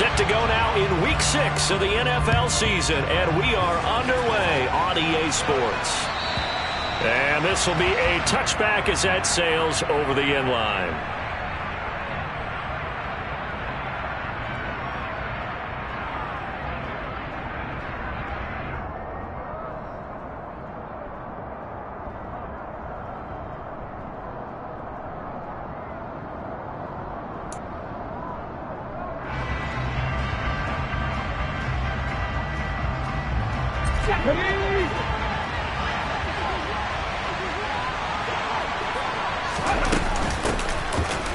Set to go now in Week 6 of the NFL season, and we are underway on EA Sports. And this will be a touchback as that sails over the end line.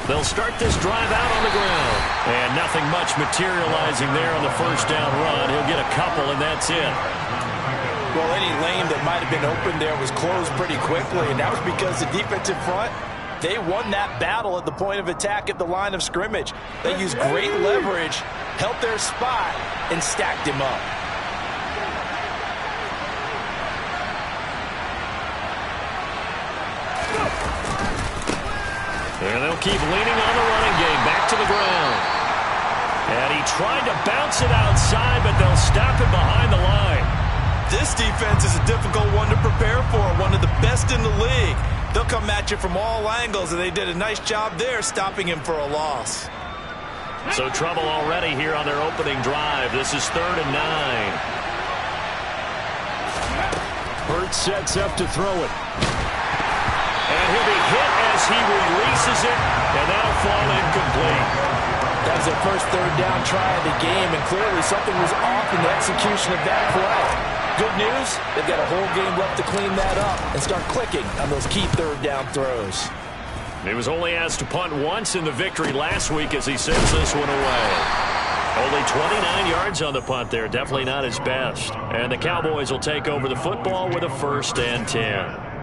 They'll start this drive out on the ground. And nothing much materializing there on the first down run. He'll get a couple, and that's it. Well, any lane that might have been open there was closed pretty quickly, and that was because the defensive front, they won that battle at the point of attack at the line of scrimmage. They used great leverage, held their spot, and stacked him up. And they'll keep leaning on the running game. Back to the ground. And he tried to bounce it outside, but they'll stop him behind the line. This defense is a difficult one to prepare for, one of the best in the league. They'll come at you from all angles, and they did a nice job there stopping him for a loss. So trouble already here on their opening drive. This is 3rd and 9. Hurts sets up to throw it. And he'll be hit as he releases it, and that'll fall incomplete. That was their first 3rd down try of the game, and clearly something was off in the execution of that play. Good news, they've got a whole game left to clean that up and start clicking on those key 3rd down throws. He was only asked to punt once in the victory last week as he sends this one away. Only 29 yards on the punt there. Definitely not his best. And the Cowboys will take over the football with a 1st and 10.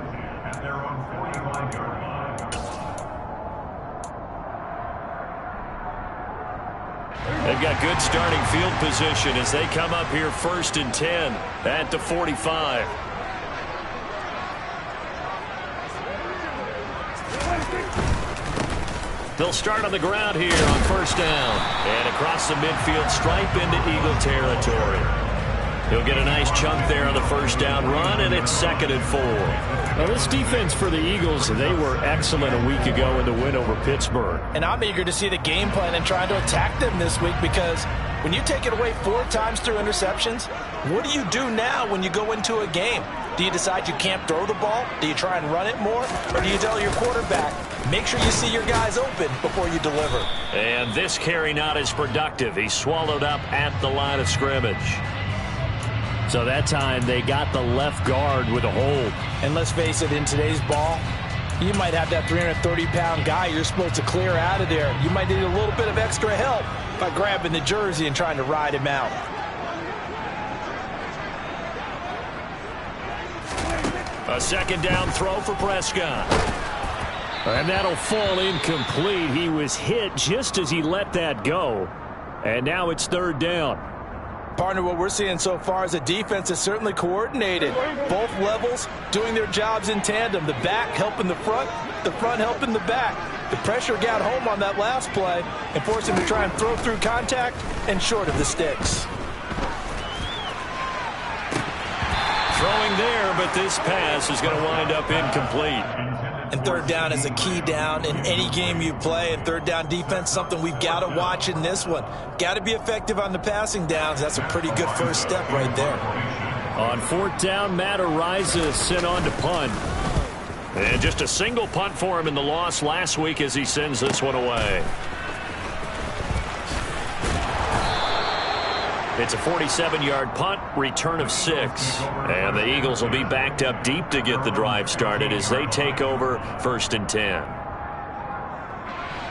They've got good starting field position as they come up here 1st and 10 at the 45. They'll start on the ground here on 1st down. And across the midfield stripe into Eagle territory. He'll get a nice chunk there on the 1st down run, and it's 2nd and 4. Now, this defense for the Eagles, they were excellent a week ago in the win over Pittsburgh. And I'm eager to see the game plan and trying to attack them this week, because when you take it away 4 times through interceptions, what do you do now when you go into a game? Do you decide you can't throw the ball? Do you try and run it more? Or do you tell your quarterback, make sure you see your guys open before you deliver? And this carry not as productive. He's swallowed up at the line of scrimmage. So that time they got the left guard with a hold. And let's face it, in today's ball, you might have that 330-pound guy you're supposed to clear out of there. You might need a little bit of extra help by grabbing the jersey and trying to ride him out. A 2nd down throw for Prescott. And that'll fall incomplete. He was hit just as he let that go. And now it's 3rd down. Partner, what we're seeing so far is the defense is certainly coordinated. Both levels doing their jobs in tandem. The back helping the front helping the back. The pressure got home on that last play and forced him to try and throw through contact and short of the sticks. Throwing there, but this pass is going to wind up incomplete. And 3rd down is a key down in any game you play. And 3rd down defense, something we've got to watch in this one. Got to be effective on the passing downs. That's a pretty good first step right there. On 4th down, Matt Ariza sent on to punt. And just a single punt for him in the loss last week as he sends this one away. It's a 47-yard punt, return of 6. And the Eagles will be backed up deep to get the drive started as they take over 1st and 10.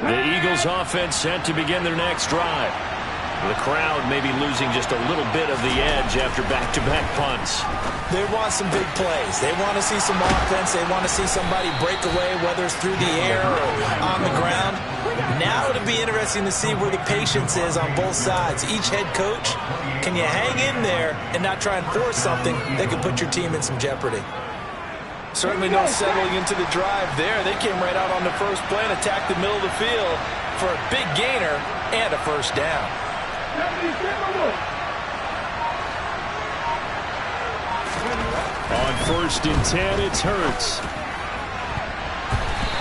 The Eagles offense set to begin their next drive. The crowd may be losing just a little bit of the edge after back-to-back punts. They want some big plays. They want to see some offense. They want to see somebody break away, whether it's through the air or on the ground. Now it'll be interesting to see where the patience is on both sides. Each head coach, can you hang in there and not try and force something that could put your team in some jeopardy? Certainly no settling into the drive there. They came right out on the first play and attacked the middle of the field for a big gainer and a 1st down. On 1st and 10, it's Hurts.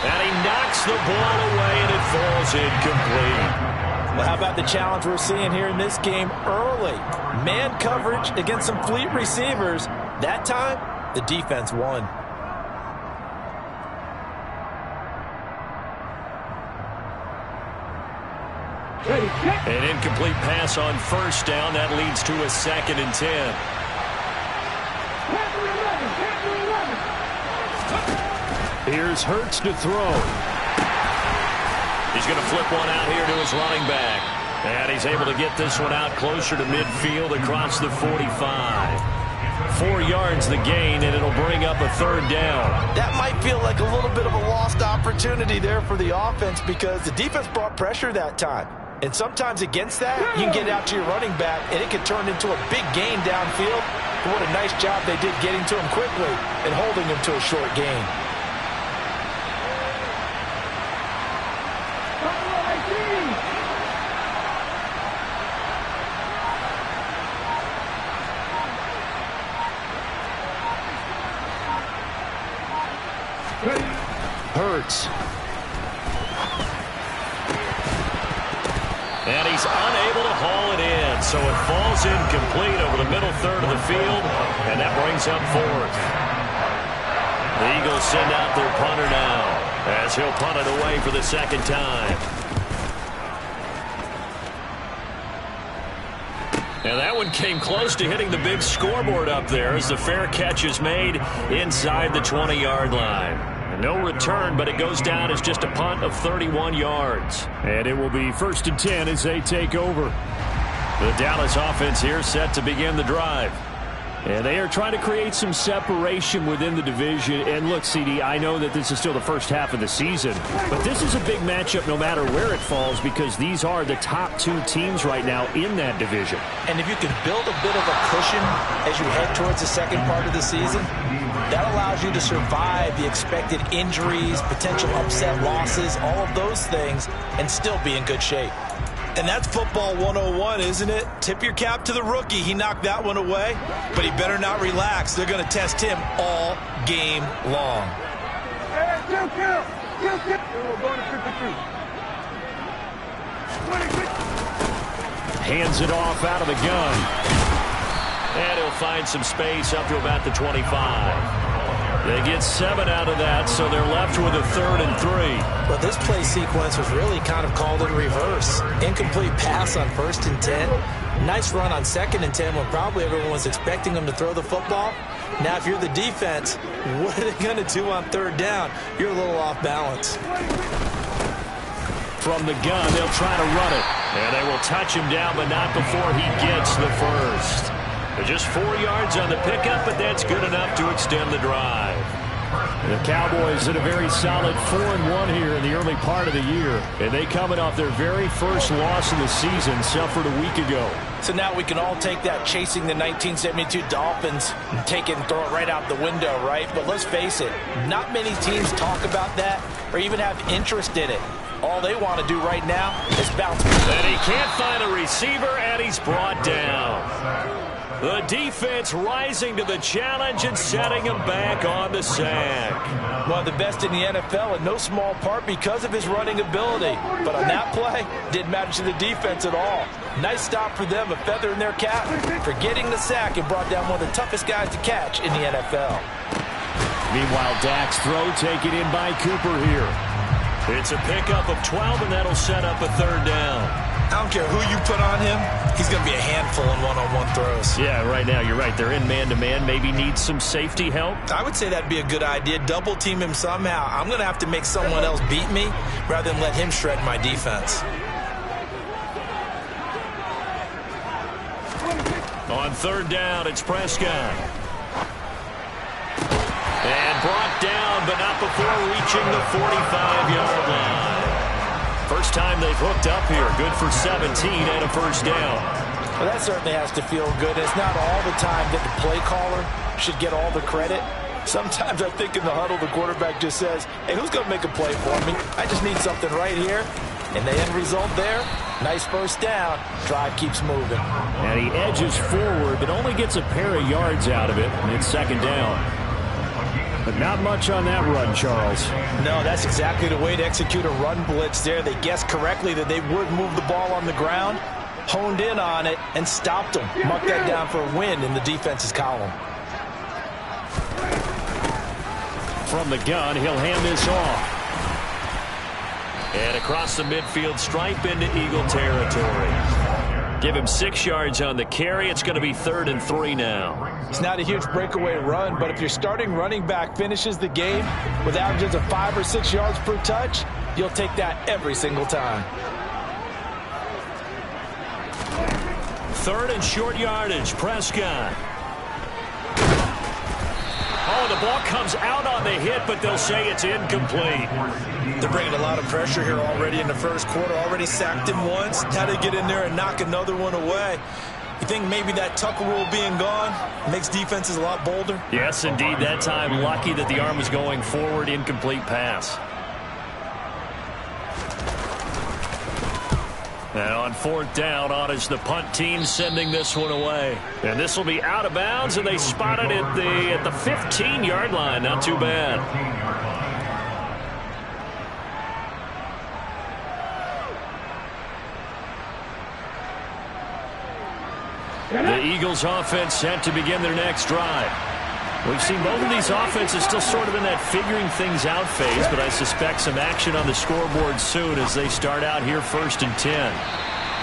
And he knocks the ball away, and it falls incomplete. Well, how about the challenge we're seeing here in this game early? Man coverage against some fleet receivers. That time, the defense won. An incomplete pass on 1st down. That leads to a 2nd and 10. Here's Hurts to throw. He's going to flip one out here to his running back. And he's able to get this one out closer to midfield across the 45. 4 yards the gain, and it'll bring up a 3rd down. That might feel like a little bit of a lost opportunity there for the offense because the defense brought pressure that time. And sometimes against that, you can get out to your running back, and it can turn into a big gain downfield. But what a nice job they did getting to him quickly and holding him to a short gain. Hurts. And he's unable to haul it in, so it falls incomplete over the middle third of the field, and that brings up 4th. The Eagles send out their punter now, as he'll punt it away for the 2nd time. And that one came close to hitting the big scoreboard up there as the fair catch is made inside the 20-yard line. No return, but it goes down as just a punt of 31 yards. And it will be 1st and 10 as they take over. The Dallas offense here set to begin the drive. And they are trying to create some separation within the division. And look, CD, I know that this is still the first half of the season, but this is a big matchup no matter where it falls because these are the top 2 teams right now in that division. And if you can build a bit of a cushion as you head towards the second part of the season, that allows you to survive the expected injuries, potential upset losses, all of those things, and still be in good shape. And that's football 101, isn't it? Tip your cap to the rookie. He knocked that one away, but he better not relax. They're going to test him all game long. Hands it off out of the gun. And he'll find some space up to about the 25. They get 7 out of that, so they're left with a 3rd and 3. Well, this play sequence was really kind of called in reverse. Incomplete pass on 1st and 10. Nice run on 2nd and 10 when probably everyone was expecting them to throw the football. Now, if you're the defense, what are they going to do on 3rd down? You're a little off balance. From the gun, they'll try to run it. And they will touch him down, but not before he gets the 1st. Just 4 yards on the pickup, but that's good enough to extend the drive. The Cowboys at a very solid 4-1 here in the early part of the year. And they coming off their very first loss of the season, suffered a week ago. So now we can all take that chasing the 1972 Dolphins and take it and throw it right out the window, right? But let's face it, not many teams talk about that or even have interest in it. All they want to do right now is bounce. And he can't find a receiver, and he's brought down. The defense rising to the challenge and setting him back on the sack. One of the best in the NFL in no small part because of his running ability. But on that play, didn't matter to the defense at all. Nice stop for them, a feather in their cap for getting the sack and brought down one of the toughest guys to catch in the NFL. Meanwhile, Dak's throw taken in by Cooper here. It's a pickup of 12, and that'll set up a 3rd down. I don't care who you put on him, he's going to be a handful in one-on-one throws. Yeah, right now, you're right. They're in man-to-man. Maybe need some safety help. I would say that'd be a good idea. Double team him somehow. I'm going to have to make someone else beat me rather than let him shred my defense. On 3rd down, it's Prescott. And brought down, but not before reaching the 45-yard line. First time they've hooked up here. Good for 17 and a 1st down. Well, that certainly has to feel good. It's not all the time that the play caller should get all the credit. Sometimes I think in the huddle, the quarterback just says, hey, who's going to make a play for me? I just need something right here. And the end result there, nice first down. Drive keeps moving. And he edges forward, but only gets a pair of yards out of it, and it's second down. But not much on that run, Charles. No, that's exactly the way to execute a run blitz there. They guessed correctly that they would move the ball on the ground, honed in on it, and stopped them. Mark that down for a win in the defense's column. From the gun, he'll hand this off. And across the midfield stripe into Eagle territory. Give him 6 yards on the carry. It's going to be 3rd and 3 now. It's not a huge breakaway run, but if your starting running back finishes the game with averages of 5 or 6 yards per touch, you'll take that every single time. 3rd and short yardage. Prescott. Oh, the ball comes out on the hit, but they'll say it's incomplete. They're bringing a lot of pressure here already in the first quarter. Already sacked him once. Now they get in there and knock another one away. You think maybe that tuck rule being gone makes defenses a lot bolder? Yes, indeed. That time, lucky that the arm was going forward. Incomplete pass. And on 4th down, on is the punt team sending this one away. And this will be out of bounds, and they spot it at the 15-yard line. Not too bad. The Eagles offense set to begin their next drive. We've seen both of these offenses still sort of in that figuring things out phase, but I suspect some action on the scoreboard soon as they start out here 1st and 10.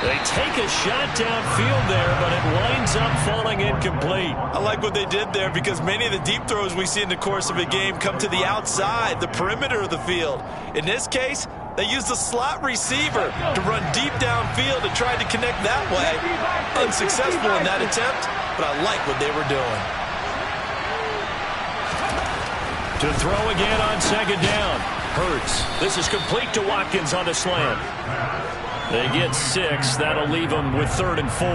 They take a shot downfield there, but it winds up falling incomplete. I like what they did there because many of the deep throws we see in the course of a game come to the outside, the perimeter of the field. In this case, they used the slot receiver to run deep downfield and tried to connect that way. Unsuccessful in that attempt, but I like what they were doing. To throw again on 2nd down. Hurts. This is complete to Watkins on the slant. They get 6. That'll leave them with 3rd and 4.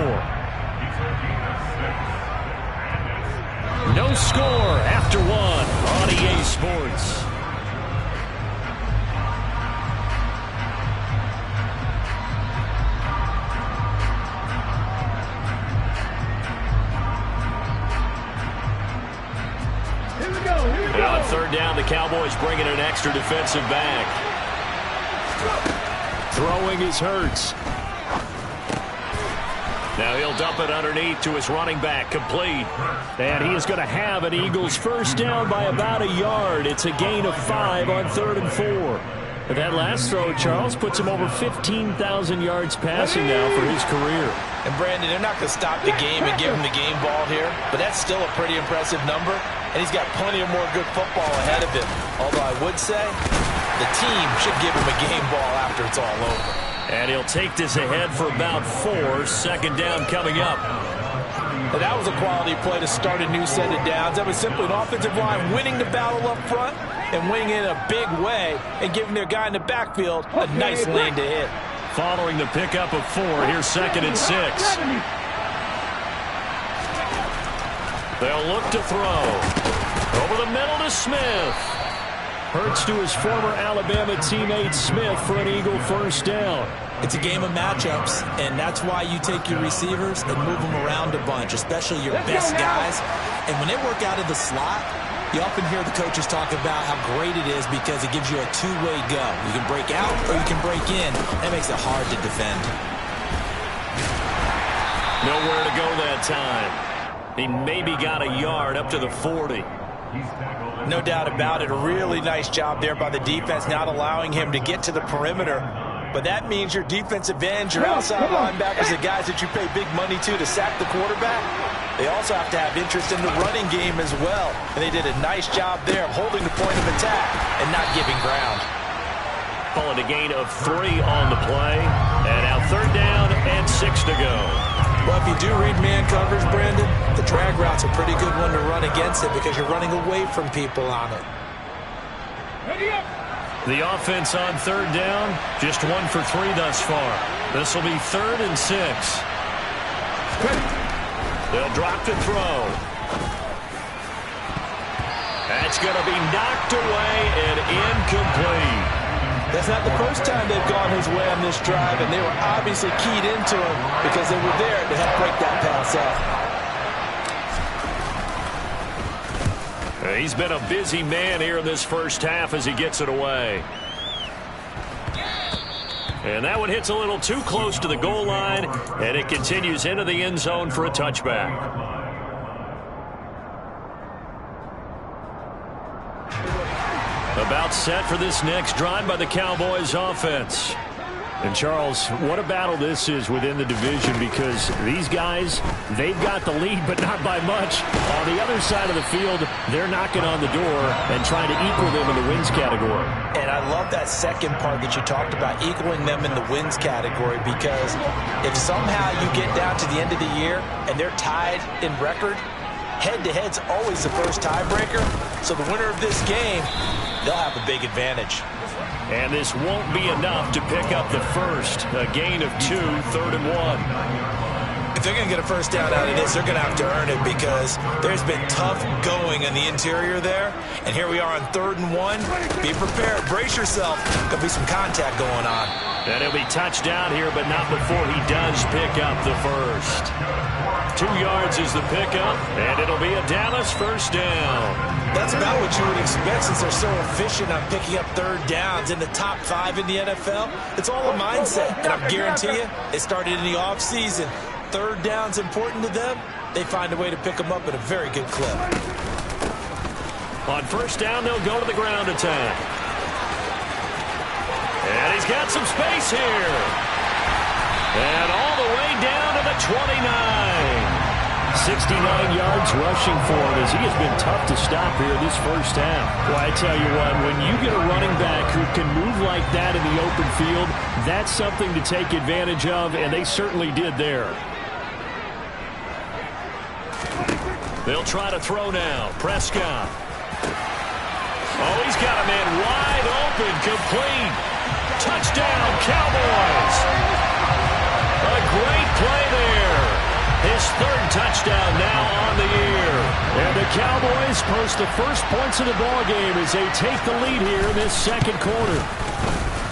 No score after 1 on EA Sports. And on 3rd down, the Cowboys bringing an extra defensive back. Throwing is Hurts. Now he'll dump it underneath to his running back, complete. And he is going to have an Eagles first down by about a yard. It's a gain of 5 on 3rd and 4. And that last throw, Charles, puts him over 15,000 yards passing now for his career. And Brandon, they're not going to stop the game and give him the game ball here, but that's still a pretty impressive number, and he's got plenty of more good football ahead of him. Although I would say the team should give him a game ball after it's all over. And he'll take this ahead for about 4. 2nd down coming up. And that was a quality play to start a new set of downs. That was simply an offensive line winning the battle up front and winning it in a big way and giving their guy in the backfield a nice lane to hit. Following the pickup of 4, here's 2nd and 6. They'll look to throw. Over the middle to Smith. Hurts to his former Alabama teammate Smith for an Eagle first down. It's a game of matchups, and that's why you take your receivers and move them around a bunch, especially your best guys. And when they work out of the slot, you often hear the coaches talk about how great it is because it gives you a two-way go. You can break out or you can break in. That makes it hard to defend. Nowhere to go that time. He maybe got a yard up to the 40. No doubt about it. A really nice job there by the defense, not allowing him to get to the perimeter. But that means your defensive ends, your outside linebackers, the guys that you pay big money to sack the quarterback, they also have to have interest in the running game as well. And they did a nice job there of holding the point of attack and not giving ground. Calling a gain of 3 on the play. And now 3rd down and 6 to go. Well, if you do read man coverage, Brandon, the drag route's a pretty good one to run against it because you're running away from people on it. The offense on 3rd down, just 1 for 3 thus far. This will be 3rd and 6. They'll drop to throw. That's going to be knocked away and incomplete. That That's not the first time they've gone his way on this drive, and they were obviously keyed into him because they were there to help break that pass up. He's been a busy man here in this first half as he gets it away. And that one hits a little too close to the goal line, and it continues into the end zone for a touchback. About set for this next drive by the Cowboys offense. And Charles, what a battle this is within the division, because these guys, they've got the lead, but not by much. On the other side of the field, they're knocking on the door and trying to equal them in the wins category. And I love that second part that you talked about, equaling them in the wins category, because if somehow you get down to the end of the year and they're tied in record, head-to-head's always the first tiebreaker. So the winner of this game, they'll have a big advantage. And this won't be enough to pick up the first. A gain of 2, 3rd and 1. If they're going to get a first down out of this, they're going to have to earn it, because there's been tough going in the interior there. And here we are on 3rd and 1. Be prepared. Brace yourself. There'll be some contact going on. And he'll be touchdown here, but not before he does pick up the first. 2 yards is the pickup, and it'll be a Dallas first down. That's about what you would expect, since they're so efficient on picking up 3rd downs in the top 5 in the NFL. It's all a mindset, and I guarantee you, it started in the offseason. 3rd down's important to them. They find a way to pick them up at a very good clip. On first down, they'll go to the ground attack. And he's got some space here. And all the way down to the 29. 69 yards rushing for him, as he has been tough to stop here this first half. Well, I tell you what, when you get a running back who can move like that in the open field, that's something to take advantage of, and they certainly did there. They'll try to throw now. Prescott. Oh, he's got a man wide open, complete. Touchdown, Cowboys. A great play there. His 3rd touchdown now on the year. And the Cowboys post the first points of the ballgame as they take the lead here in this second quarter.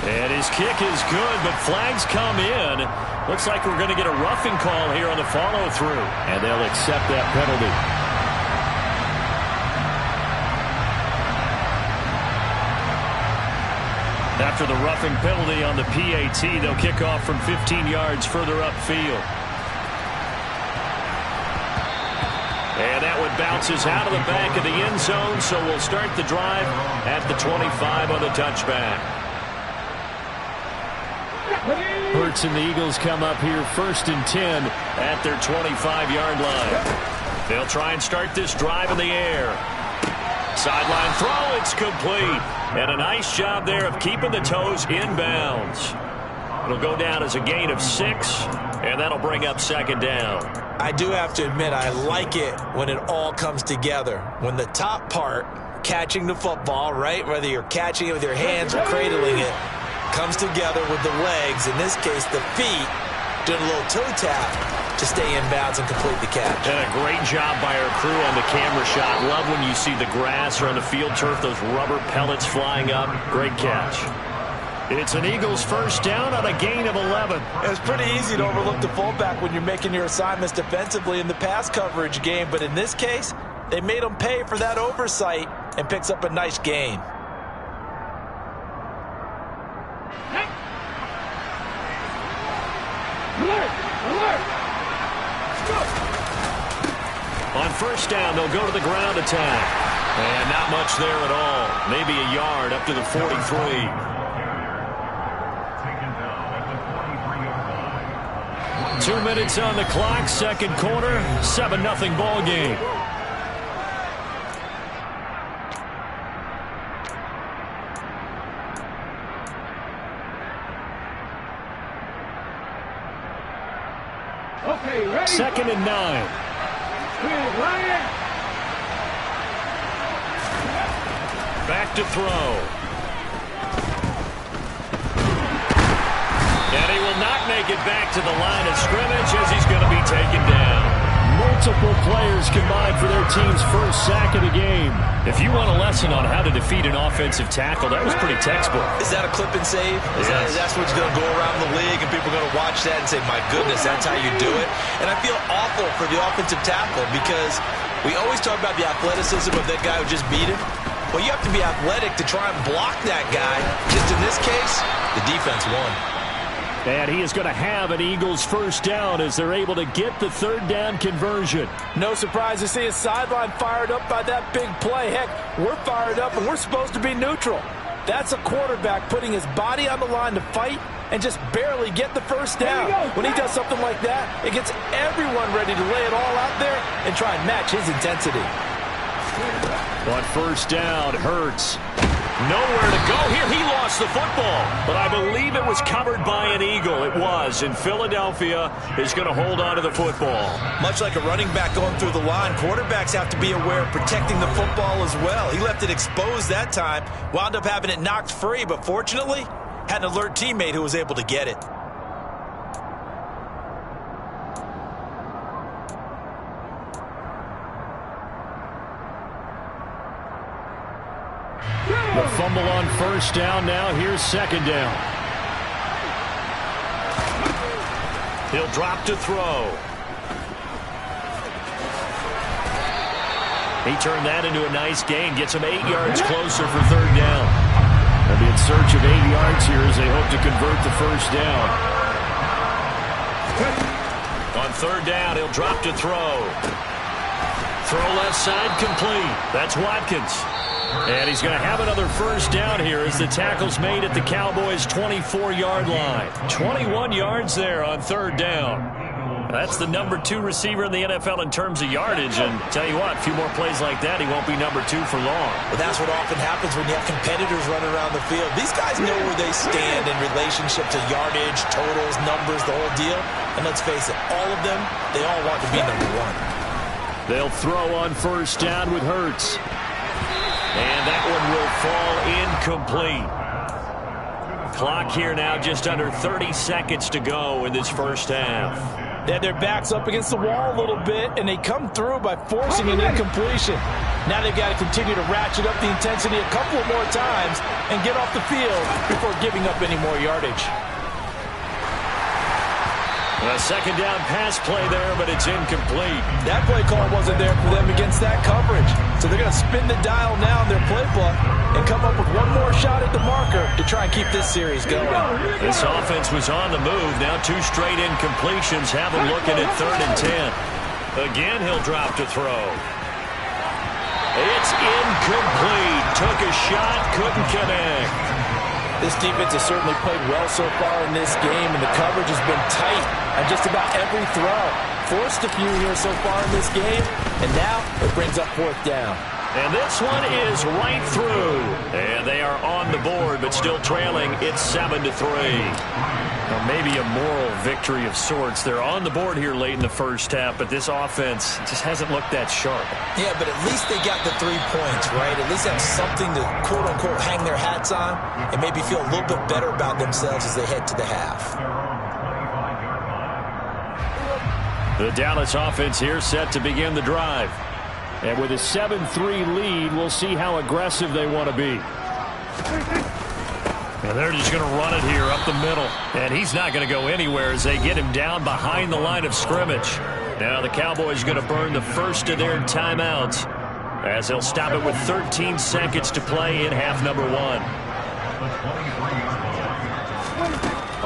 And his kick is good, but flags come in. Looks like we're going to get a roughing call here on the follow-through. And they'll accept that penalty. After the roughing penalty on the PAT, they'll kick off from 15 yards further upfield. And that one bounces out of the back of the end zone, so we'll start the drive at the 25 on the touchback. Hurts and the Eagles come up here 1st and 10 at their 25-yard line. They'll try and start this drive in the air. Sideline throw, it's complete. And a nice job there of keeping the toes inbounds. It'll go down as a gain of 6, and that'll bring up 2nd down. I do have to admit, I like it when it all comes together. When the top part, catching the football, right, whether you're catching it with your hands or cradling it, comes together with the legs, in this case the feet, doing a little toe tap to stay in bounds and complete the catch. And a great job by our crew on the camera shot. Love when you see the grass or on the field turf, those rubber pellets flying up. Great catch. It's an Eagles first down on a gain of 11. It's pretty easy to overlook the fullback when you're making your assignments defensively in the pass coverage game, but in this case, they made him pay for that oversight and picks up a nice gain. On first down, they'll go to the ground attack. And not much there at all. Maybe a yard up to the 43. 2 minutes on the clock, second quarter, 7-0 ball game. Okay, ready? 2nd and 9. Back to throw. And he will not make it back to the line of scrimmage as he's going to be taken down. multiple players combined for their team's first sack of the game. If you want a lesson on how to defeat an offensive tackle, that was pretty textbook. Is that a clip and save? Yes. That's what's going to go around the league, and people are going to watch that and say, my goodness, that's how you do it? And I feel awful for the offensive tackle because we always talk about the athleticism of that guy who just beat him. Well, you have to be athletic to try and block that guy. Just in this case, the defense won. And he is going to have an Eagles first down as they're able to get the third down conversion. No surprise to see his sideline fired up by that big play. Heck, we're fired up and we're supposed to be neutral. That's a quarterback putting his body on the line to fight and just barely get the first down. When he does something like that, it gets everyone ready to lay it all out there and try and match his intensity. On first down, Hurts. Nowhere to go here. He lost the football, but I believe it was covered by an Eagle. It was, and Philadelphia is going to hold on to the football. Much like a running back going through the line, quarterbacks have to be aware of protecting the football as well. He left it exposed that time, wound up having it knocked free, but fortunately, had an alert teammate who was able to get it. The fumble on first down. Now here's second down. He'll drop to throw. He turned that into a nice gain. Gets him 8 yards closer for third down. They'll be in search of 8 yards here as they hope to convert the first down. On third down, he'll drop to throw. Throw left side complete. That's Watkins. And he's going to have another first down here as the tackle's made at the Cowboys' 24-yard line. 21 yards there on third down. That's the number 2 receiver in the NFL in terms of yardage. And tell you what, a few more plays like that, he won't be number 2 for long. But that's what often happens when you have competitors running around the field. These guys know where they stand in relationship to yardage, totals, numbers, the whole deal. And let's face it, all of them, they all want to be number 1. They'll throw on first down with Hurts. And that one will fall incomplete. Clock here now just under 30 seconds to go in this first half. They had their backs up against the wall a little bit, and they come through by forcing an incompletion. Now they've got to continue to ratchet up the intensity a couple of more times and get off the field before giving up any more yardage. A second down pass play there, but it's incomplete. That play call wasn't there for them against that coverage. So they're going to spin the dial now in their playbook and come up with one more shot at the marker to try and keep this series going. This offense was on the move. Now 2 straight incompletions have them looking at 3rd and 10. Again, he'll drop to throw. It's incomplete. Took a shot, couldn't connect. This defense has certainly played well so far in this game, and the coverage has been tight on just about every throw. Forced a few here so far in this game, and now it brings up 4th down. And this one is right through. And they are on the board, but still trailing. It's 7-3. Well, maybe a moral victory of sorts. They're on the board here late in the first half, but this offense just hasn't looked that sharp. Yeah, but at least they got the 3 points, right? At least have something to, quote-unquote, hang their hats on and maybe feel a little bit better about themselves as they head to the half. The Dallas offense here set to begin the drive. And with a 7-3 lead, we'll see how aggressive they want to be. And they're just going to run it here up the middle. And he's not going to go anywhere as they get him down behind the line of scrimmage. Now the Cowboys are going to burn the first of their timeouts as they'll stop it with 13 seconds to play in half number 1.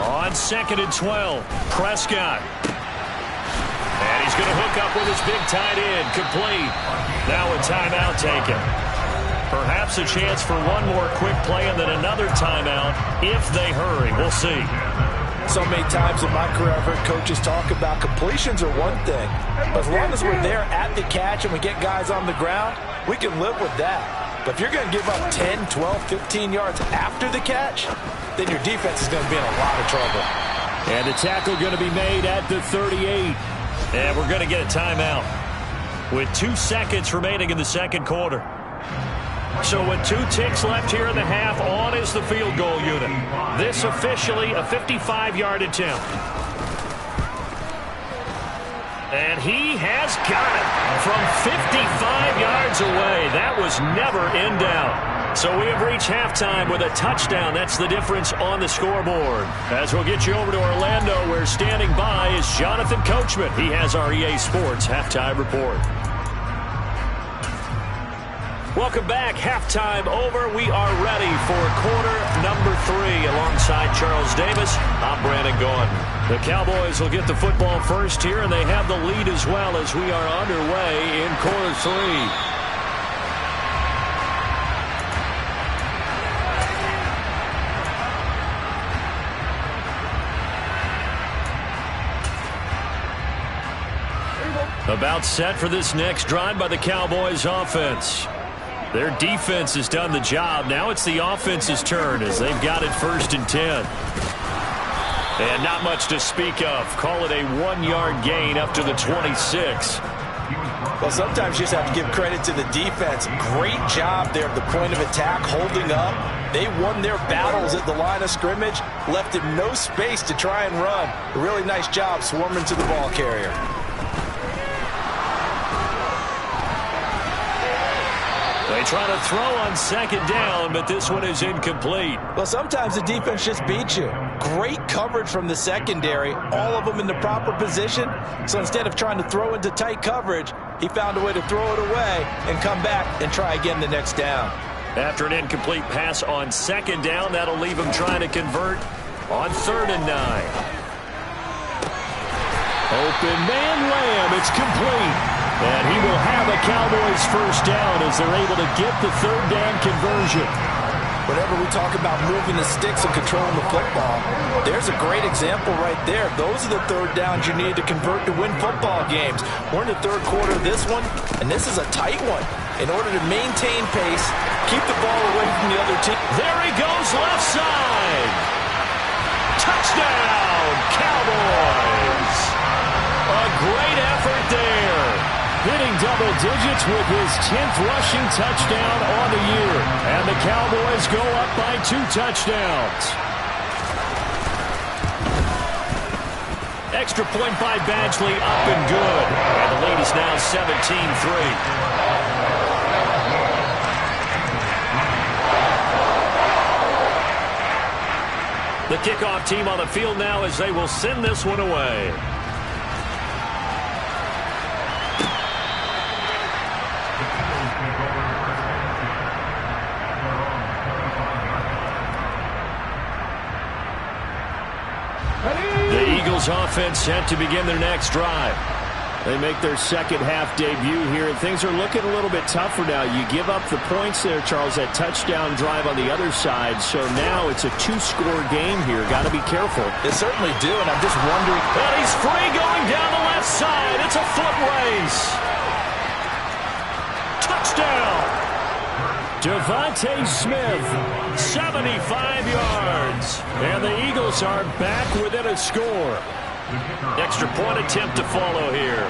On 2nd and 12, Prescott. And he's going to hook up with his big tight end, complete. Now a timeout taken. Perhaps a chance for one more quick play and then another timeout if they hurry. We'll see. So many times in my career, I've heard coaches talk about completions are one thing. But as long as we're there at the catch and we get guys on the ground, we can live with that. But if you're going to give up 10, 12, 15 yards after the catch, then your defense is going to be in a lot of trouble. And the tackle going to be made at the 38. And we're going to get a timeout with 2 seconds remaining in the second quarter. So with 2 ticks left here in the half, on is the field goal unit. This officially a 55-yard attempt. And he has got it from 55 yards away. That was never in doubt. So we have reached halftime with a touchdown. That's the difference on the scoreboard. As we'll get you over to Orlando, where standing by is Jonathan Coachman. He has our EA Sports halftime report. Welcome back. Halftime over. We are ready for quarter number 3. Alongside Charles Davis, I'm Brandon Gordon. The Cowboys will get the football first here, and they have the lead as well as we are underway in quarter 3. About set for this next drive by the Cowboys offense. Their defense has done the job. Now it's the offense's turn as they've got it 1st and 10. And not much to speak of. Call it a 1-yard gain up to the 26. Well, sometimes you just have to give credit to the defense. Great job there at the point of attack, holding up. They won their battles at the line of scrimmage, left him no space to try and run. A really nice job swarming to the ball carrier. They try to throw on 2nd down, but this one is incomplete. Well, sometimes the defense just beats you. Great coverage from the secondary, all of them in the proper position. So instead of trying to throw into tight coverage, he found a way to throw it away and come back and try again the next down. After an incomplete pass on 2nd down, that'll leave him trying to convert on 3rd and 9. Open man Lamb, it's complete. And he will have a Cowboys 1st down as they're able to get the 3rd down conversion. Whenever we talk about moving the sticks and controlling the football, there's a great example right there. Those are the 3rd downs you need to convert to win football games. We're in the 3rd quarter of this one, and this is a tight one. In order to maintain pace, keep the ball away from the other team. There he goes, left side. Touchdown, Cowboys. A great effort there. Hitting double digits with his 10th rushing touchdown on the year. And the Cowboys go up by 2 touchdowns. Extra point by Badgley, up and good. And the lead is now 17-3. The kickoff team on the field now as they will send this one away. Offense set to begin their next drive. They make their 2nd half debut here, and things are looking a little bit tougher now. You give up the points there, Charles, that touchdown drive on the other side, so now it's a 2-score game here. Got to be careful. They certainly do, and I'm just wondering. And he's free going down the left side. It's a foot race. Touchdown. Devontae Smith, 75 yards. And the Eagles are back within a score. Extra point attempt to follow here.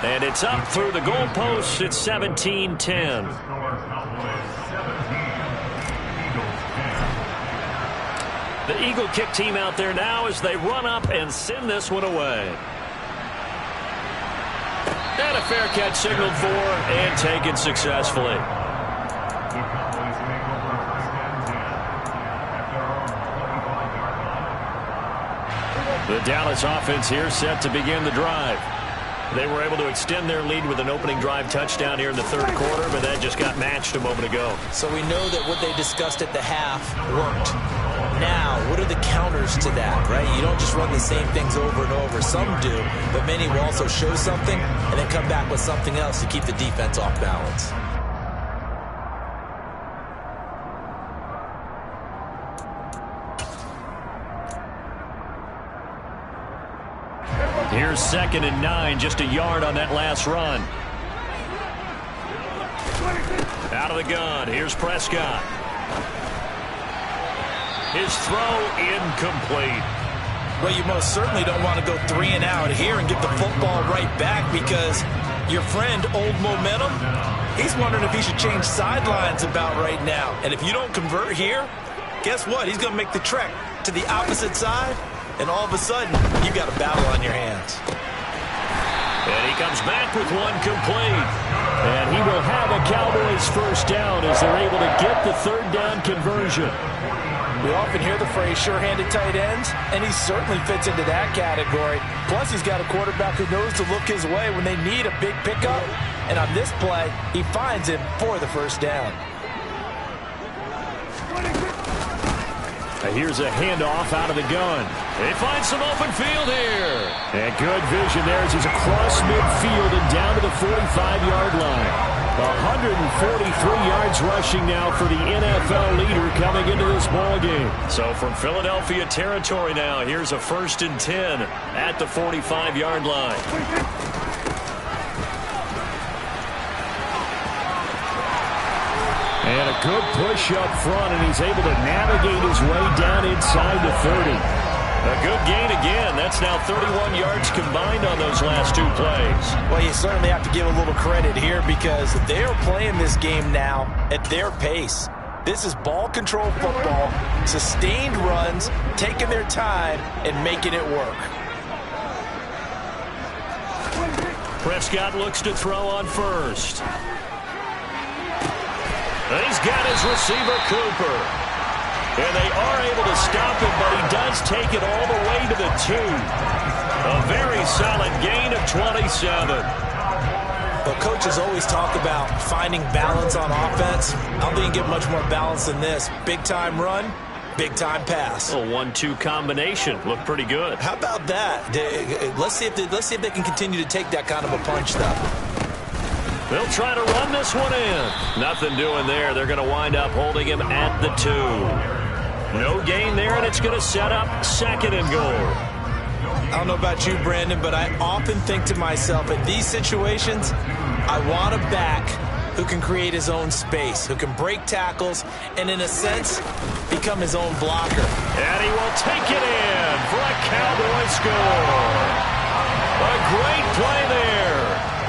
And it's up through the goalposts. It's 17-10. The Eagle kick team out there now as they run up and send this one away. And a fair catch signaled for and taken successfully. The Dallas offense here set to begin the drive. They were able to extend their lead with an opening drive touchdown here in the 3rd quarter, but that just got matched a moment ago. So we know that what they discussed at the half worked. Now, what are the counters to that, right? You don't just run the same things over and over. Some do, but many will also show something and then come back with something else to keep the defense off balance. Here's 2nd and 9, just a yard on that last run. Out of the gun, here's Prescott. His throw incomplete. Well, you most certainly don't want to go 3 and out here and get the football right back, because your friend, Old Momentum, he's wondering if he should change sidelines about right now. And if you don't convert here, guess what? He's going to make the trek to the opposite side, and all of a sudden, you got a battle on your hands. And he comes back with one complete. And he will have a Cowboys first down as they're able to get the third down conversion. We often hear the phrase sure-handed tight ends, and he certainly fits into that category. Plus, he's got a quarterback who knows to look his way when they need a big pickup. And on this play, he finds him for the first down. Here's a handoff out of the gun. They find some open field here. And good vision there as he's across midfield and down to the 45-yard line. 143 yards rushing now for the NFL leader coming into this ball game. So from Philadelphia territory now, here's a 1st and 10 at the 45-yard line. And a good push up front, and he's able to navigate his way down inside the 30. A good gain again. That's now 31 yards combined on those last two plays. Well, you certainly have to give a little credit here because they're playing this game now at their pace. This is ball control football, sustained runs, taking their time and making it work. Prescott looks to throw on first. He's got his receiver, Cooper. And they are able to stop him, but he does take it all the way to the 2. A very solid gain of 27. Well, coaches always talk about finding balance on offense. I don't think you get much more balance than this. Big-time run, big-time pass. A 1-2 combination. Looked pretty good. How about that? Let's see if they can continue to take that kind of a punch, though. They'll try to run this one in. Nothing doing there. They're going to wind up holding him at the 2. No gain there, and it's going to set up 2nd and goal. I don't know about you, Brandon, but I often think to myself, in these situations, I want a back who can create his own space, who can break tackles, and in a sense, become his own blocker. And he will take it in for a Cowboy score. A great play there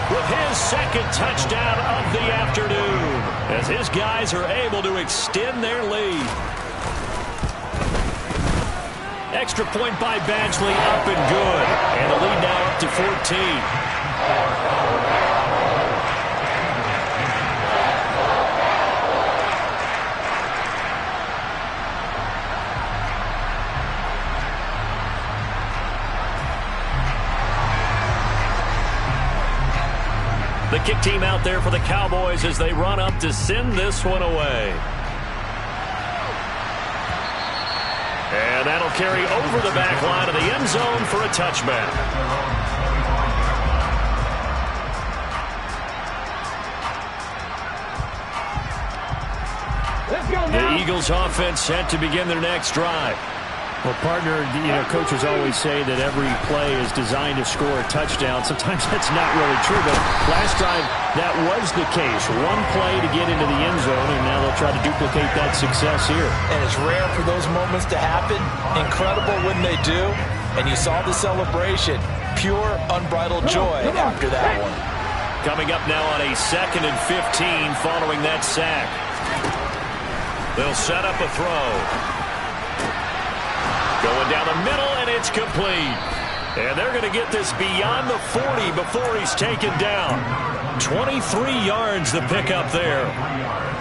with his 2nd touchdown of the afternoon as his guys are able to extend their lead. Extra point by Badgley, up and good. And the lead now up to 14. The kick team out there for the Cowboys as they run up to send this one away. And that'll carry over the back line of the end zone for a touchback. The Eagles offense set to begin their next drive. Well, partner, coaches always say that every play is designed to score a touchdown. Sometimes that's not really true, but last drive, that was the case. One play to get into the end zone, and now they'll try to duplicate that success here. And it's rare for those moments to happen. Incredible when they do. And you saw the celebration. Pure, unbridled joy after that one. Coming up now on a 2nd and 15 following that sack. They'll set up a throw. Going down the middle, and it's complete. And they're going to get this beyond the 40 before he's taken down. 23 yards the pickup there.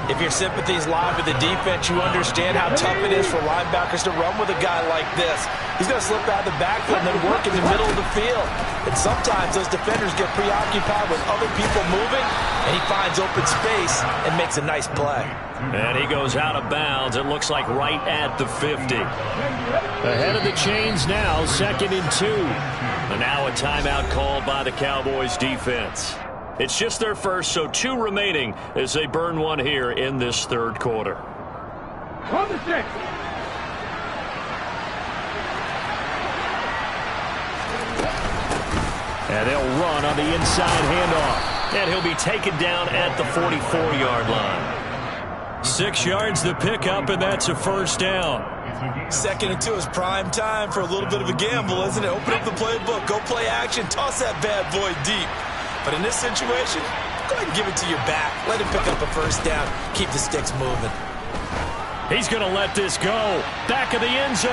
If your sympathies lie with the defense, you understand how tough it is for linebackers to run with a guy like this. He's going to slip out of the backfield and then work in the middle of the field. And sometimes those defenders get preoccupied with other people moving, and he finds open space and makes a nice play. And he goes out of bounds. It looks like right at the 50. Ahead of the chains now, 2nd and 2. And now a timeout called by the Cowboys defense. It's just their first, so 2 remaining as they burn one here in this 3rd quarter. On the 6. And they'll run on the inside handoff. And he'll be taken down at the 44-yard line. 6 yards the pickup, and that's a first down. 2nd and 2 is prime time for a little bit of a gamble, isn't it? Open up the playbook, go play action, toss that bad boy deep. But in this situation, go ahead and give it to your back. Let him pick up a first down. Keep the sticks moving. He's going to let this go. Back of the end zone.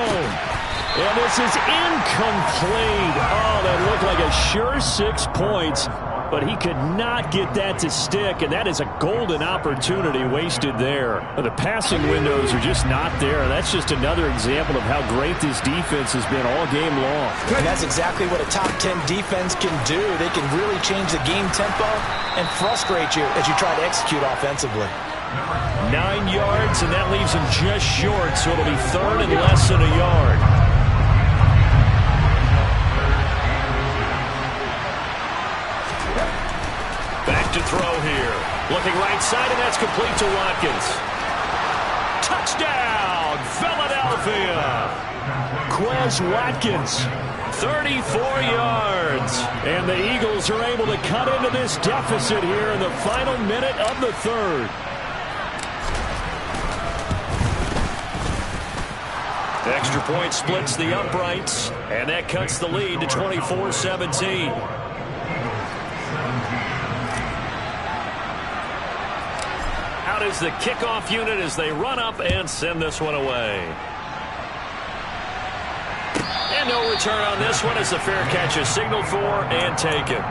And this is incomplete. Oh, that looked like a sure 6 points. But he could not get that to stick, and that is a golden opportunity wasted there. The passing windows are just not there. That's just another example of how great this defense has been all game long. And that's exactly what a top 10 defense can do. They can really change the game tempo and frustrate you as you try to execute offensively. 9 yards, and that leaves him just short, so it'll be third and less than a yard. Back to throw here. Looking right side, and that's complete to Watkins. Touchdown, Philadelphia! Quez Watkins, 34 yards. And the Eagles are able to cut into this deficit here in the final minute of the third. Extra point splits the uprights, and that cuts the lead to 24-17. Out is the kickoff unit as they run up and send this one away. And no return on this one as the fair catch is signaled for and taken.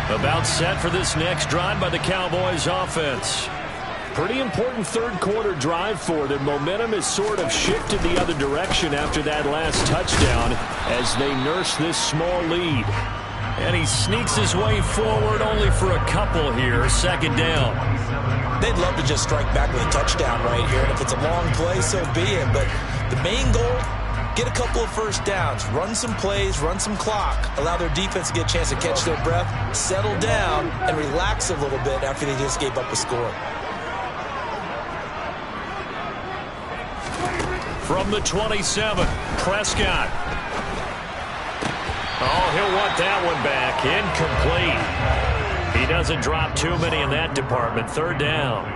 About set for this next drive by the Cowboys offense. Pretty important third quarter drive for them. Momentum has sort of shifted the other direction after that last touchdown as they nurse this small lead. And he sneaks his way forward only for a couple here. Second down. They'd love to just strike back with a touchdown right here. And if it's a long play, so be it. But the main goal, get a couple of first downs, run some plays, run some clock, allow their defense to get a chance to catch their breath, settle down, and relax a little bit after they just gave up a score. From the 27, Prescott. Oh, he'll want that one back. Incomplete. He doesn't drop too many in that department. Third down.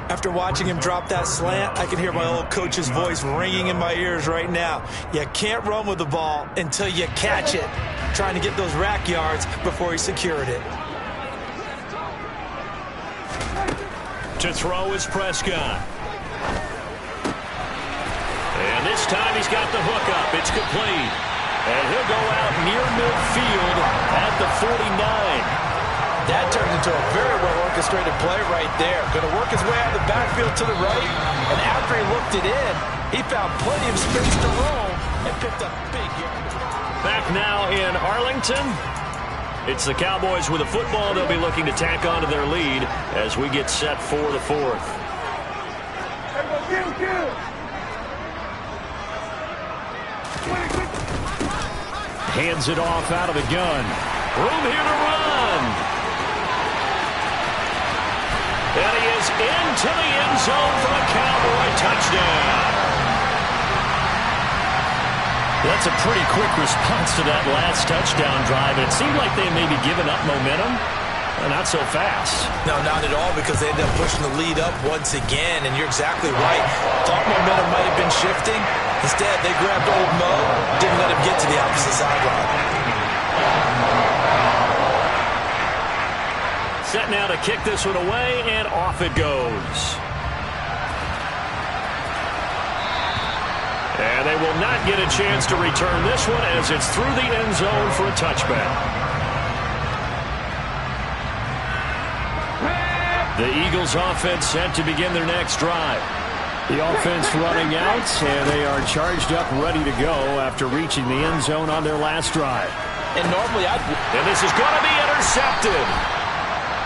After watching him drop that slant, I can hear my old coach's voice ringing in my ears right now. You can't run with the ball until you catch it. Trying to get those rack yards before he secured it. To throw is Prescott. And this time he's got the hook up. It's complete. And he'll go out near midfield at the 49. That turned into a very well-orchestrated play right there. Going to work his way out of the backfield to the right. And after he looked it in, he found plenty of space to roam and picked up big yards. Back now in Arlington. It's the Cowboys with a football. They'll be looking to tack onto their lead as we get set for the fourth. Hands it off out of the gun. Room here to run. And he is into the end zone for a Cowboy touchdown. That's a pretty quick response to that last touchdown drive. It seemed like they may be giving up momentum. Not so fast. No, not at all, because they ended up pushing the lead up once again. And you're exactly right. Thought momentum might have been shifting. Instead, they grabbed old Mo, didn't let him get to the opposite sideline. Set now to kick this one away, and off it goes. And they will not get a chance to return this one as it's through the end zone for a touchback. The Eagles offense set to begin their next drive. The offense running out, and they are charged up, ready to go after reaching the end zone on their last drive. And normally And this is going to be intercepted.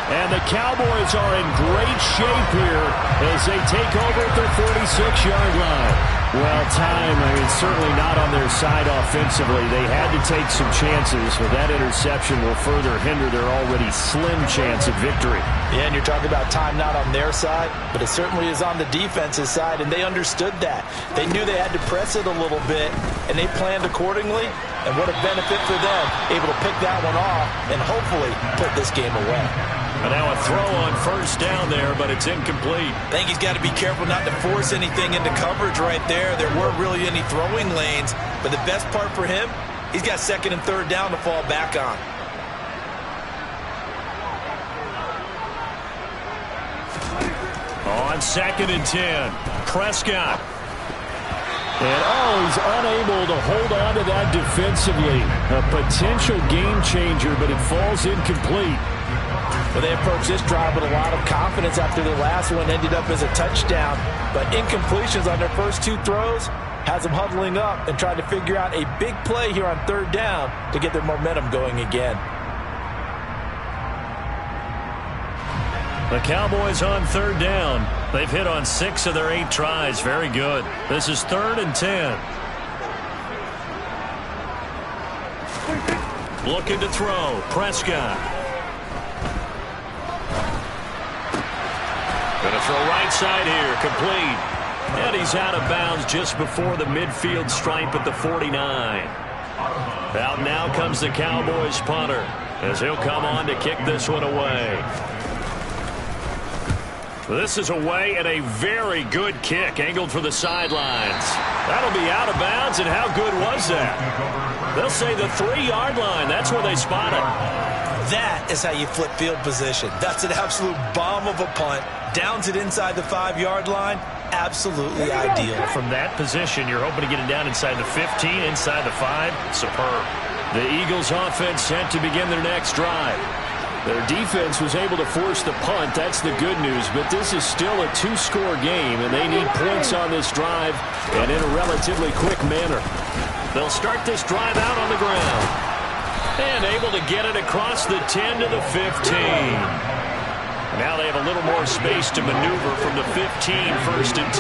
And the Cowboys are in great shape here as they take over at the 46-yard line. Well, time, certainly not on their side offensively. They had to take some chances, but that interception will further hinder their already slim chance of victory. Yeah, and you're talking about time not on their side, but it certainly is on the defense's side, and they understood that. They knew they had to press it a little bit, and they planned accordingly, and what a benefit for them, able to pick that one off and hopefully put this game away. And now a throw on first down there, but it's incomplete. I think he's got to be careful not to force anything into coverage right there. There weren't really any throwing lanes, but the best part for him, he's got second and third down to fall back on. On second and 10, Prescott. And, he's unable to hold on to that defensively. A potential game changer, but it falls incomplete. Well, they approached this drive with a lot of confidence after the last one ended up as a touchdown. But incompletions on their first two throws has them huddling up and trying to figure out a big play here on third down to get their momentum going again. The Cowboys on third down. They've hit on 6 of their 8 tries. Very good. This is 3rd and 10. Looking to throw. Prescott. Going to throw right side here. Complete. And he's out of bounds just before the midfield stripe at the 49. Out now comes the Cowboys punter as he'll come on to kick this one away. This is away and a very good kick angled for the sidelines. That'll be out of bounds, and how good was that? They'll say the 3-yard line. That's where they spot it. That is how you flip field position. That's an absolute bomb of a punt. Downs it inside the 5-yard line. Absolutely ideal. From that position, you're hoping to get it down inside the 15, inside the 5. Superb. The Eagles offense set to begin their next drive. Their defense was able to force the punt. That's the good news. But this is still a 2-score game, and they need points on this drive and in a relatively quick manner. They'll start this drive out on the ground. And able to get it across the 10 to the 15. Now they have a little more space to maneuver from the 15, 1st and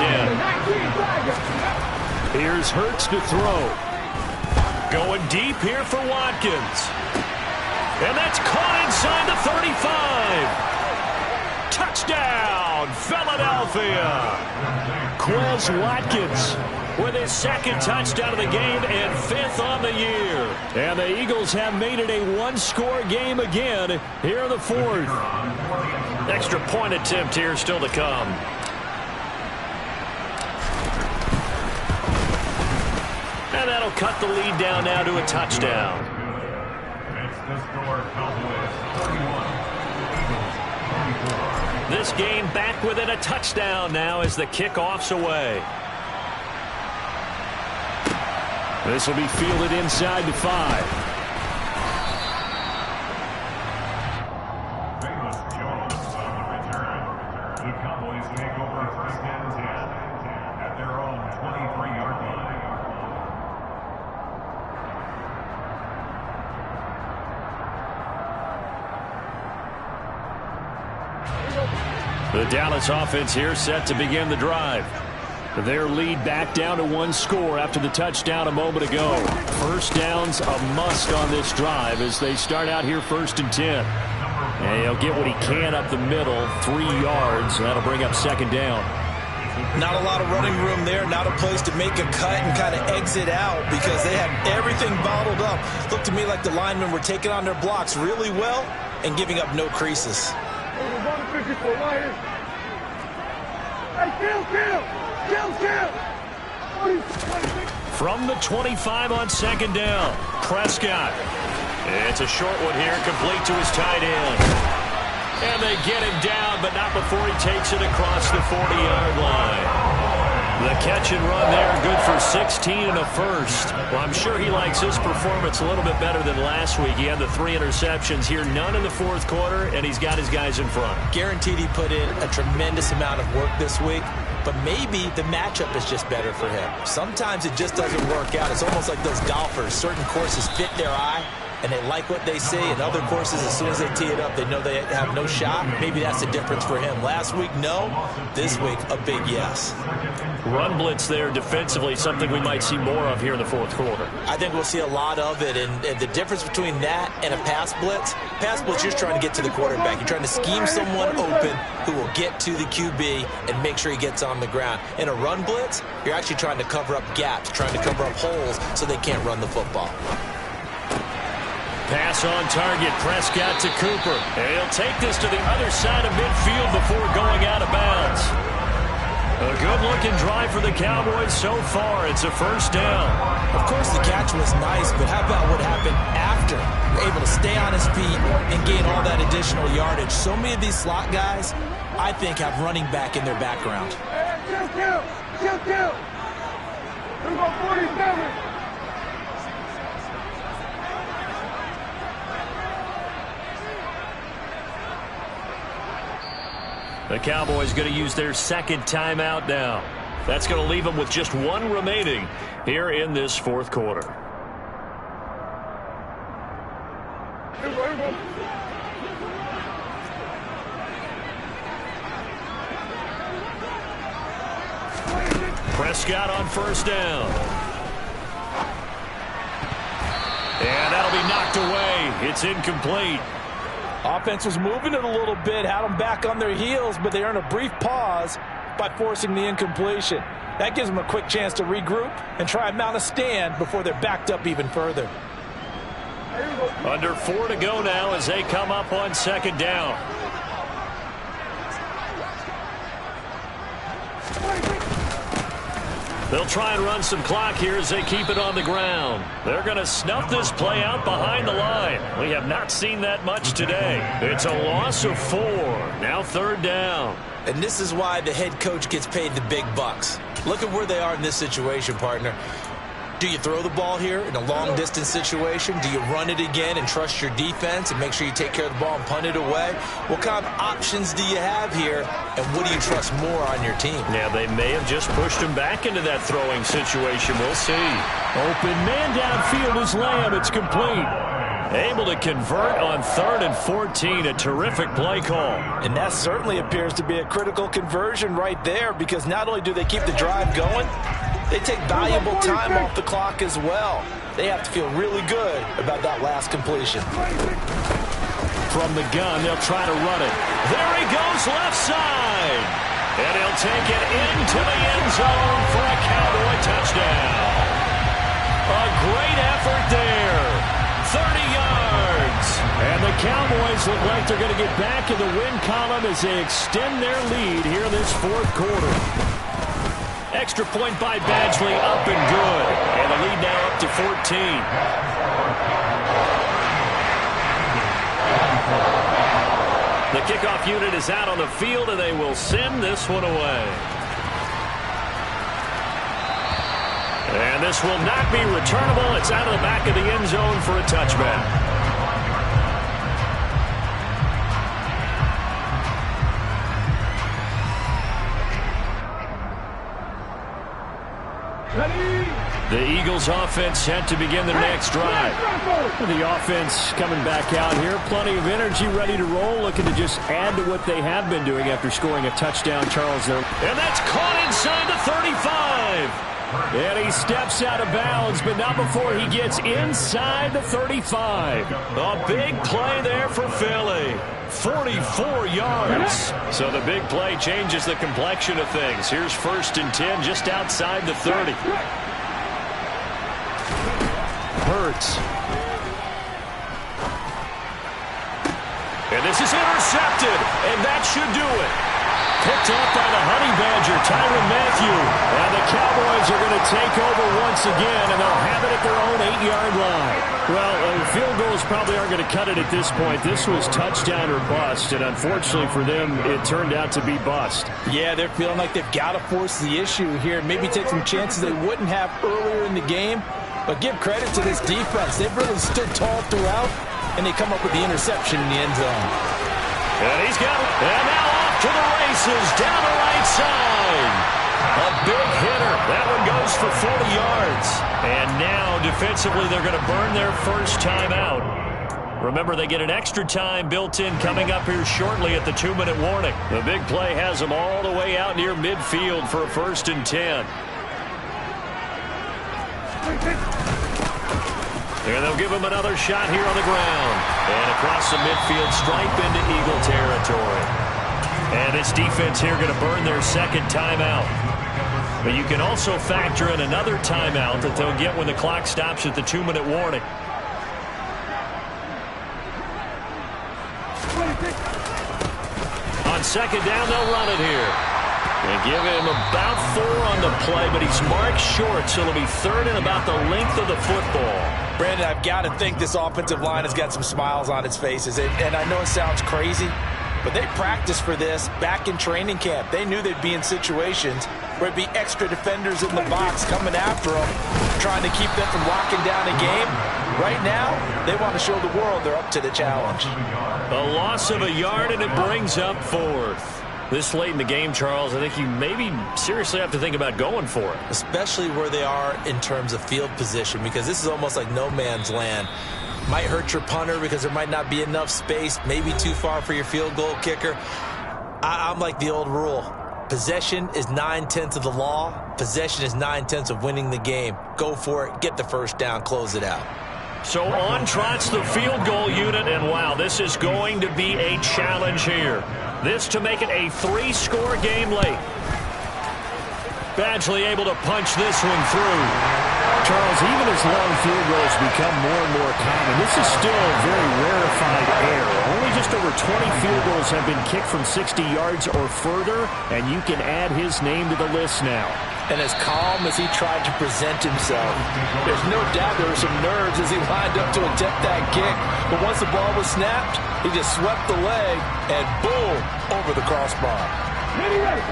10. Here's Hurts to throw. Going deep here for Watkins. And that's caught inside the 35. Touchdown, Philadelphia. Quez Watkins with his 2nd touchdown of the game and 5th on the year. And the Eagles have made it a 1-score game again here in the 4th. Extra point attempt here still to come. And that'll cut the lead down now to a touchdown. This game back within a touchdown now as the kickoff's away. This will be fielded inside the 5. The Cowboys take over 1st and 10 at their own 23-yard line. The Dallas offense here set to begin the drive. Their lead back down to 1 score after the touchdown a moment ago. First down's a must on this drive as they start out here 1st and 10. And he'll get what he can up the middle, 3 yards. That'll bring up 2nd down. Not a lot of running room there, not a place to make a cut and kind of exit out because they had everything bottled up. Looked to me like the linemen were taking on their blocks really well and giving up no creases. From the 25 on 2nd down, Prescott. It's a short one here, complete to his tight end. And they get him down, but not before he takes it across the 40-yard line. The catch and run there, good for 16 and a 1st. Well, I'm sure he likes his performance a little bit better than last week. He had the 3 interceptions here, none in the 4th quarter, and he's got his guys in front. Guaranteed he put in a tremendous amount of work this week, but maybe the matchup is just better for him. Sometimes it just doesn't work out. It's almost like those golfers. Certain courses fit their eye, and they like what they see. In other courses, as soon as they tee it up, they know they have no shot. Maybe that's the difference for him. Last week, no. This week, a big yes. Run blitz there defensively, something we might see more of here in the fourth quarter. I think we'll see a lot of it, and the difference between that and a pass blitz, you're just trying to get to the quarterback. You're trying to scheme someone open who will get to the QB and make sure he gets on the ground. In a run blitz, you're actually trying to cover up gaps, trying to cover up holes so they can't run the football. Pass on target, Prescott to Cooper. And he'll take this to the other side of midfield before going out of bounds. A good-looking drive for the Cowboys so far. It's a first down. Of course, the catch was nice, but how about what happened after? Able to stay on his feet and gain all that additional yardage. So many of these slot guys, I think, have running back in their background. Chill. We go 47. The Cowboys going to use their second timeout now. That's going to leave them with just one remaining here in this fourth quarter. Prescott on first down. And that'll be knocked away. It's incomplete. Offense was moving it a little bit, had them back on their heels, but they earned a brief pause by forcing the incompletion. That gives them a quick chance to regroup and try and mount a stand before they're backed up even further. Under 4 to go now as they come up on second down. They'll try and run some clock here as they keep it on the ground. They're going to snuff this play out behind the line. We have not seen that much today. It's a loss of 4. Now third down. And this is why the head coach gets paid the big bucks. Look at where they are in this situation, partner. Do you throw the ball here in a long-distance situation? Do you run it again and trust your defense and make sure you take care of the ball and punt it away? What kind of options do you have here, and what do you trust more on your team? Yeah, they may have just pushed him back into that throwing situation. We'll see. Open man downfield is Lamb. It's complete. Able to convert on 3rd and 14. A terrific play call. And that certainly appears to be a critical conversion right there, because not only do they keep the drive going, they take valuable time off the clock as well. They have to feel really good about that last completion. From the gun, they'll try to run it. There he goes, left side. And he'll take it into the end zone for a Cowboy touchdown. A great effort there. 30 yards. And the Cowboys look like they're going to get back in the win column as they extend their lead here in this fourth quarter. Extra point by Badgley, up and good. And the lead now up to 14. The kickoff unit is out on the field, and they will send this one away. And this will not be returnable. It's out of the back of the end zone for a touchback. The Eagles offense set to begin their next drive. The offense coming back out here. Plenty of energy, ready to roll, looking to just add to what they have been doing after scoring a touchdown, Charles. There. And that's caught inside the 35. And he steps out of bounds, but not before he gets inside the 35. A big play there for Philly. 44 yards. So the big play changes the complexion of things. Here's 1st and 10 just outside the 30. Hurts. And this is intercepted, and that should do it. Picked up by the Honey Badger, Tyrann Mathieu. And the Cowboys are going to take over once again, and they'll have it at their own 8-yard line. Well, field goals probably aren't going to cut it at this point. This was touchdown or bust, and unfortunately for them, it turned out to be bust. Yeah, they're feeling like they've got to force the issue here, maybe take some chances they wouldn't have earlier in the game. But give credit to this defense. They've really stood tall throughout, and they come up with the interception in the end zone. And he's got it. And now off to the races, down the right side. A big hitter. That one goes for 40 yards. And now, defensively, they're going to burn their first timeout. Remember, they get an extra time built in coming up here shortly at the 2-minute warning. The big play has them all the way out near midfield for a 1st and 10. And they'll give him another shot here on the ground. And across the midfield stripe into Eagle territory. And this defense here going to burn their second timeout. But you can also factor in another timeout that they'll get when the clock stops at the 2-minute warning. On second down, they'll run it here. And give him about 4 on the play, but he's marked short, so it'll be 3rd and about the length of the football. Brandon, I've got to think this offensive line has got some smiles on its faces. And I know it sounds crazy, but they practiced for this back in training camp. They knew they'd be in situations where it'd be extra defenders in the box coming after them, trying to keep them from locking down a game. Right now, they want to show the world they're up to the challenge. A loss of a yard, and it brings up 4th. This late in the game, Charles, I think you maybe seriously have to think about going for it. Especially where they are in terms of field position, because this is almost like no man's land. Might hurt your punter because there might not be enough space, maybe too far for your field goal kicker. I'm like the old rule. Possession is 9/10 of the law. Possession is 9/10 of winning the game. Go for it, get the first down, close it out. So on trots the field goal unit, and wow, this is going to be a challenge here. This to make it a 3-score game late. Badgley able to punch this one through. Charles, even as long field goals become more and more common, this is still a very rarefied air. Only just over 20 field goals have been kicked from 60 yards or further, and you can add his name to the list now. And as calm as he tried to present himself, there's no doubt there were some nerves as he lined up to attempt that kick. But once the ball was snapped, he just swept the leg and boom, over the crossbar.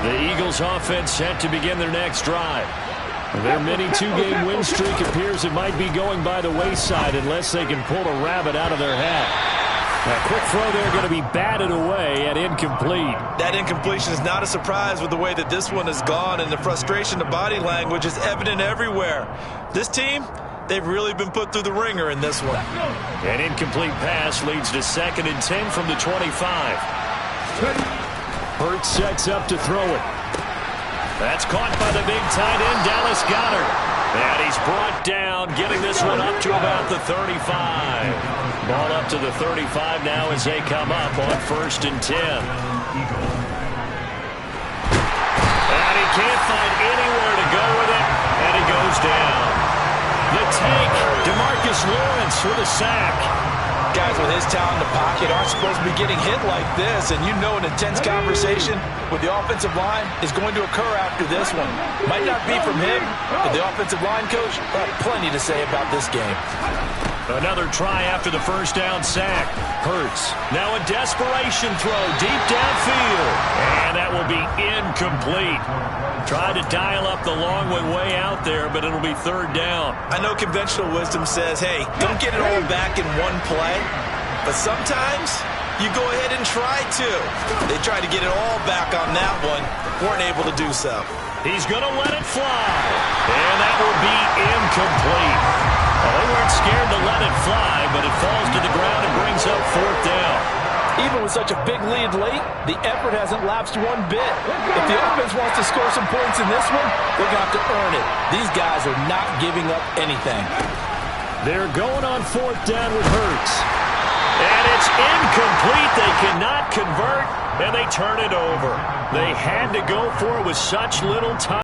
The Eagles offense set to begin their next drive. Their mini 2-game win streak appears it might be going by the wayside unless they can pull a rabbit out of their hat. A quick throw there going to be batted away and incomplete. That incompletion is not a surprise with the way that this one has gone, and the frustration, the body language is evident everywhere. This team, they've really been put through the ringer in this one. An incomplete pass leads to 2nd and 10 from the 25. Hurts sets up to throw it. That's caught by the big tight end, Dallas Goedert. And he's brought down, getting this one up to about the 35. Ball up to the 35 now as they come up on 1st and 10. And he can't find anywhere to go with it, and he goes down. The tank, DeMarcus Lawrence with a sack. Guys with his talent in the pocket aren't supposed to be getting hit like this, and you know an intense conversation with the offensive line is going to occur after this one. Might not be from him, but the offensive line coach will have plenty to say about this game. Another try after the first down sack. Hurts. Now a desperation throw deep downfield. And that will be incomplete. Tried to dial up the long way out there, but it'll be 3rd down. I know conventional wisdom says, hey, don't get it all back in one play. But sometimes you go ahead and try to. They tried to get it all back on that one. Weren't able to do so. He's going to let it fly. And that will be incomplete. Well, they weren't scared to let it fly, but it falls to the ground and brings up 4th down. Even with such a big lead late, the effort hasn't lapsed one bit. If the offense wants to score some points in this one, they're going to have to earn it. These guys are not giving up anything. They're going on 4th down with Hurts. And it's incomplete. They cannot convert, and they turn it over. They had to go for it with such little time.